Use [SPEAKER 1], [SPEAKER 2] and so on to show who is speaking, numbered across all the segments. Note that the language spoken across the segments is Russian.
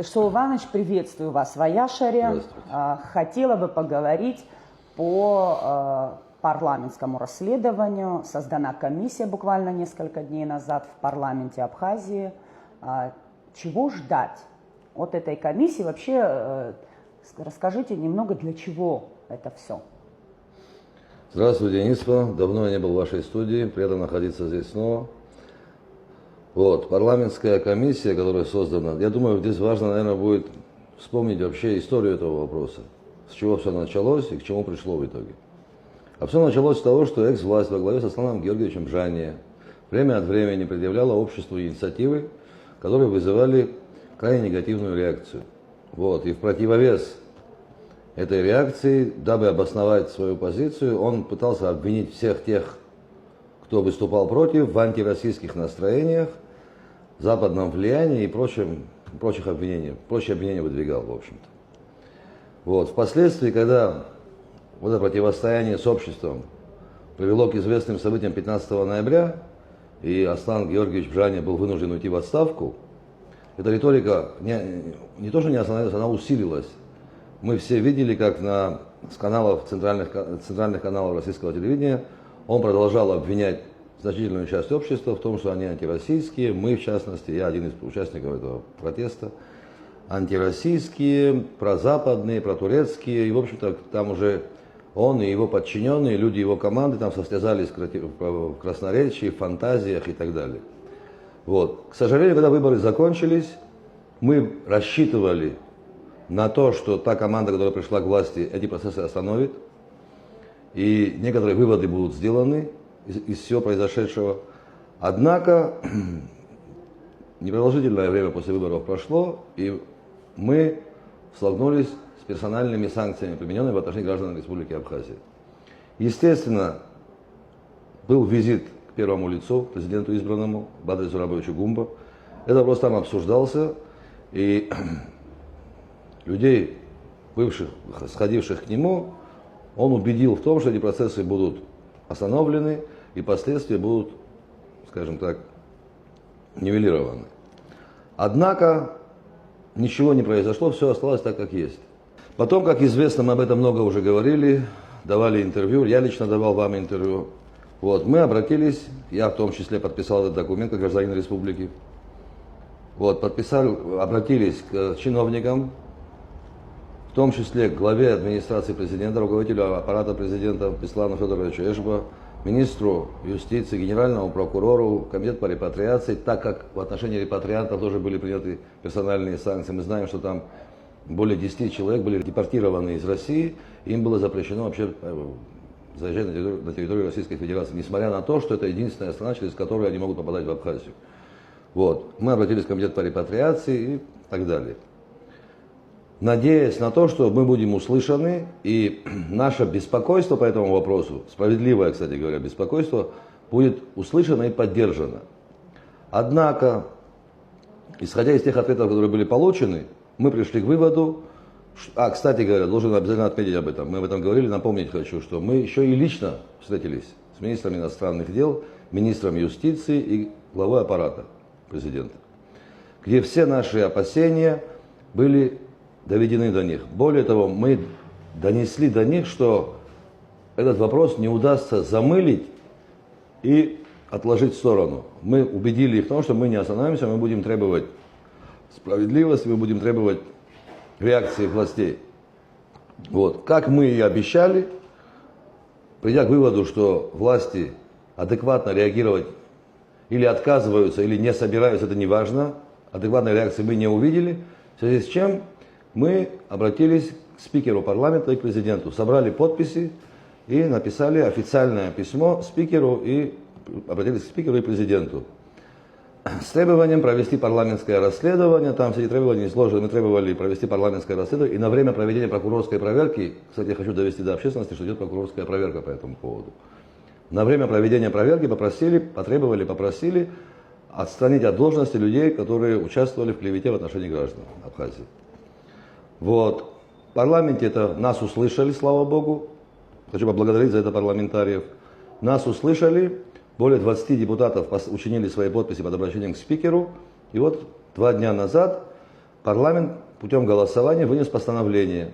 [SPEAKER 1] Шоу Иванович, приветствую вас в Аяшаре. Хотела бы поговорить по парламентскому расследованию. Создана комиссия буквально несколько дней назад в парламенте Абхазии. Чего ждать от этой комиссии? Вообще, расскажите немного, для чего это все.
[SPEAKER 2] Здравствуйте, Денисова. Давно я не был в вашей студии. Приятно находиться здесь снова. Вот, парламентская комиссия, которая создана, я думаю, здесь важно, наверное, будет вспомнить вообще историю этого вопроса. С чего все началось и к чему пришло в итоге. А все началось с того, что экс-власть во главе с Асланом Георгиевичем Бжания время от времени предъявляла обществу инициативы, которые вызывали крайне негативную реакцию. Вот, и в противовес этой реакции, дабы обосновать свою позицию, он пытался обвинить всех тех, кто выступал против, в антироссийских настроениях, западном влиянии и прочие обвинения выдвигал, в общем-то. Вот. Впоследствии, когда вот это противостояние с обществом привело к известным событиям 15 ноября, и Аслан Георгиевич Бжания был вынужден уйти в отставку, эта риторика не то что не остановилась, она усилилась. Мы все видели, как с центральных каналов российского телевидения он продолжал обвинять значительную часть общества в том, что они антироссийские. Мы, в частности, я один из участников этого протеста, антироссийские, прозападные, протурецкие. И, в общем-то, там уже он и его подчиненные, люди его команды там состязались в красноречии, в фантазиях и так далее. Вот. К сожалению, когда выборы закончились, мы рассчитывали на то, что та команда, которая пришла к власти, эти процессы остановит. И некоторые выводы будут сделаны из всего произошедшего. Однако непродолжительное время после выборов прошло, и мы столкнулись с персональными санкциями, примененными в отношении граждан Республики Абхазия. Естественно, был визит к первому лицу, президенту избранному, Бадре Зурабовичу Гумбо. Этот вопрос там обсуждался, и людей, сходивших к нему, он убедил в том, что эти процессы будут остановлены и последствия будут, скажем так, нивелированы. Однако ничего не произошло, все осталось так, как есть. Потом, как известно, мы об этом много уже говорили, давали интервью, я лично давал вам интервью. Вот, мы обратились, я в том числе подписал этот документ как гражданин республики. Вот, обратились к чиновникам, в том числе к главе администрации президента, руководителю аппарата президента Беслану Федоровичу Эшба, министру юстиции, генеральному прокурору, комитет по репатриации, так как в отношении репатриантов тоже были приняты персональные санкции. Мы знаем, что там более 10 человек были депортированы из России, им было запрещено вообще заезжать на территорию Российской Федерации, несмотря на то, что это единственная страна, через которую они могут попадать в Абхазию. Вот. Мы обратились в комитет по репатриации и так далее. Надеясь на то, что мы будем услышаны, и наше беспокойство по этому вопросу, справедливое, кстати говоря, беспокойство, будет услышано и поддержано. Однако, исходя из тех ответов, которые были получены, мы пришли к выводу, кстати говоря, должен обязательно отметить об этом, мы об этом говорили, напомнить хочу, что мы еще и лично встретились с министром иностранных дел, министром юстиции и главой аппарата президента, где все наши опасения были доведены до них. Более того, мы донесли до них, что этот вопрос не удастся замылить и отложить в сторону. Мы убедили их в том, что мы не остановимся, мы будем требовать справедливости, мы будем требовать реакции властей. Вот. Как мы и обещали, придя к выводу, что власти адекватно реагировать или отказываются, или не собираются, это не важно, адекватной реакции мы не увидели, в связи с чем мы обратились к спикеру парламента и к президенту, собрали подписи и написали официальное письмо спикеру и обратились к спикеру и президенту с требованием провести парламентское расследование. Там все эти требования изложены. Мы требовали провести парламентское расследование. И на время проведения прокурорской проверки, кстати, я хочу довести до общественности, что идет прокурорская проверка по этому поводу. На время проведения проверки попросили отстранить от должности людей, которые участвовали в клевете в отношении граждан Абхазии. Вот. В парламенте нас услышали, слава богу. Хочу поблагодарить за это парламентариев. Нас услышали. Более 20 депутатов учинили свои подписи под обращением к спикеру. И вот 2 дня назад парламент путем голосования вынес постановление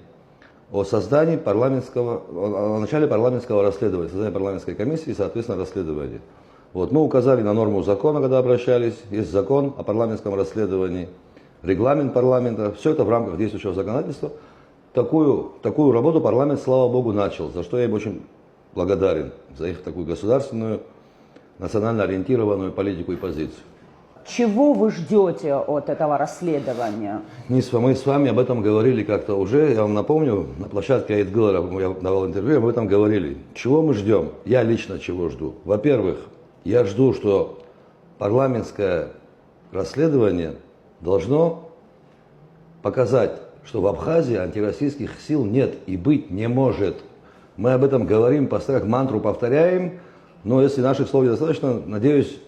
[SPEAKER 2] о создании о начале парламентского расследования, создании парламентской комиссии и, соответственно, расследования. Вот, мы указали на норму закона, когда обращались, есть закон о парламентском расследовании, регламент парламента, все это в рамках действующего законодательства. Такую работу парламент, слава богу, начал, за что я им очень благодарен, за их такую государственную, национально ориентированную политику и позицию.
[SPEAKER 1] Чего вы ждете от этого расследования?
[SPEAKER 2] Мы с вами об этом говорили как-то уже, я вам напомню, на площадке Айтгылара я давал интервью, об этом говорили. Чего мы ждем? Я лично чего жду? Во-первых, я жду, что парламентское расследование должно показать, что в Абхазии антироссийских сил нет и быть не может. Мы об этом говорим, постоянно мантру повторяем, но если наших слов недостаточно, надеюсь,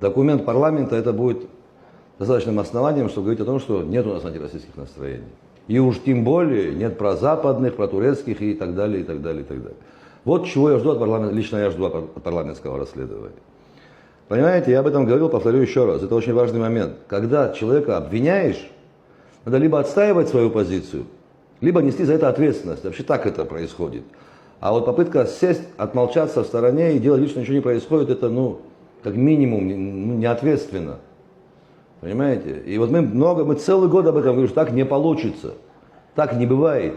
[SPEAKER 2] документ парламента это будет достаточным основанием, чтобы говорить о том, что нет у нас антироссийских настроений. И уж тем более нет прозападных, протурецких и так далее, и так далее, и так далее. Вот чего я жду от парламента, лично я жду от парламентского расследования. Понимаете, я об этом говорил, повторю еще раз, это очень важный момент. Когда человека обвиняешь, надо либо отстаивать свою позицию, либо нести за это ответственность. Вообще так это происходит. А вот попытка сесть, отмолчаться в стороне и делать вид, что ничего не происходит, это, как минимум, неответственно. Понимаете? И вот мы целый год об этом говорим, что так не получится. Так не бывает.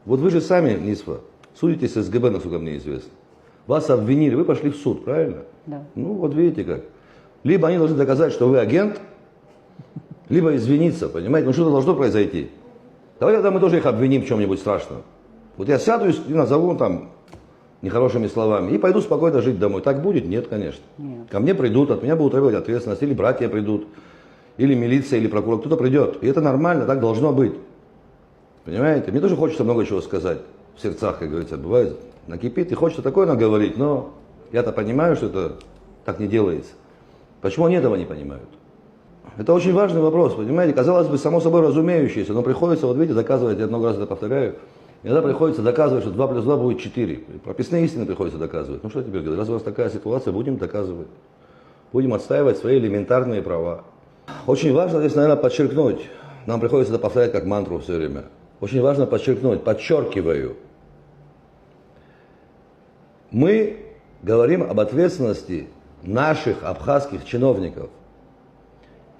[SPEAKER 2] Вот вы же сами, Нисфа, судитесь с СГБ, насколько мне известно. Вас обвинили, вы пошли в суд, правильно?
[SPEAKER 1] Да.
[SPEAKER 2] Вот видите как. Либо они должны доказать, что вы агент, либо извиниться, понимаете? Что-то должно произойти. Давайте тогда мы тоже их обвиним в чем-нибудь страшном. Вот я сяду и назову там нехорошими словами и пойду спокойно жить домой. Так будет? Нет, конечно.
[SPEAKER 1] Нет.
[SPEAKER 2] Ко мне придут, от меня будут требовать ответственность, или братья придут, или милиция, или прокурор, кто-то придет. И это нормально, так должно быть. Понимаете? Мне тоже хочется много чего сказать в сердцах, как говорится, бывает, накипит, и хочется такое наговорить, но я-то понимаю, что это так не делается. Почему они этого не понимают? Это очень важный вопрос, понимаете? Казалось бы, само собой разумеющееся, но приходится, вот видите, доказывать, я много раз это повторяю, иногда приходится доказывать, что 2 плюс 2 будет 4. Прописные истины приходится доказывать. Ну что теперь делать? Раз у нас такая ситуация, будем доказывать. Будем отстаивать свои элементарные права. Очень важно здесь, наверное, подчеркнуть, нам приходится это повторять как мантру все время. Очень важно подчеркнуть, подчеркиваю. Мы говорим об ответственности наших абхазских чиновников.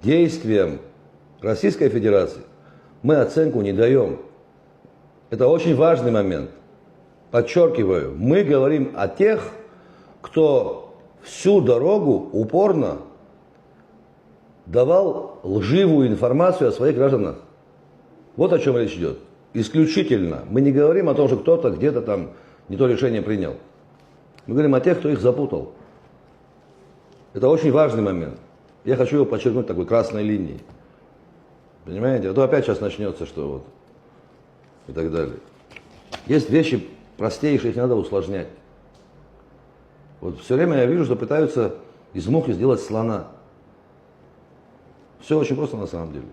[SPEAKER 2] Действиям Российской Федерации мы оценку не даем. Это очень важный момент. Подчеркиваю, мы говорим о тех, кто всю дорогу упорно давал лживую информацию о своих гражданах. Вот о чем речь идет. Исключительно. Мы не говорим о том, что кто-то где-то там не то решение принял. Мы говорим о тех, кто их запутал. Это очень важный момент. Я хочу его подчеркнуть такой красной линией. Понимаете? А то опять сейчас начнется, что вот. И так далее. Есть вещи простейшие, их не надо усложнять. Вот все время я вижу, что пытаются из мухи сделать слона. Все очень просто на самом деле.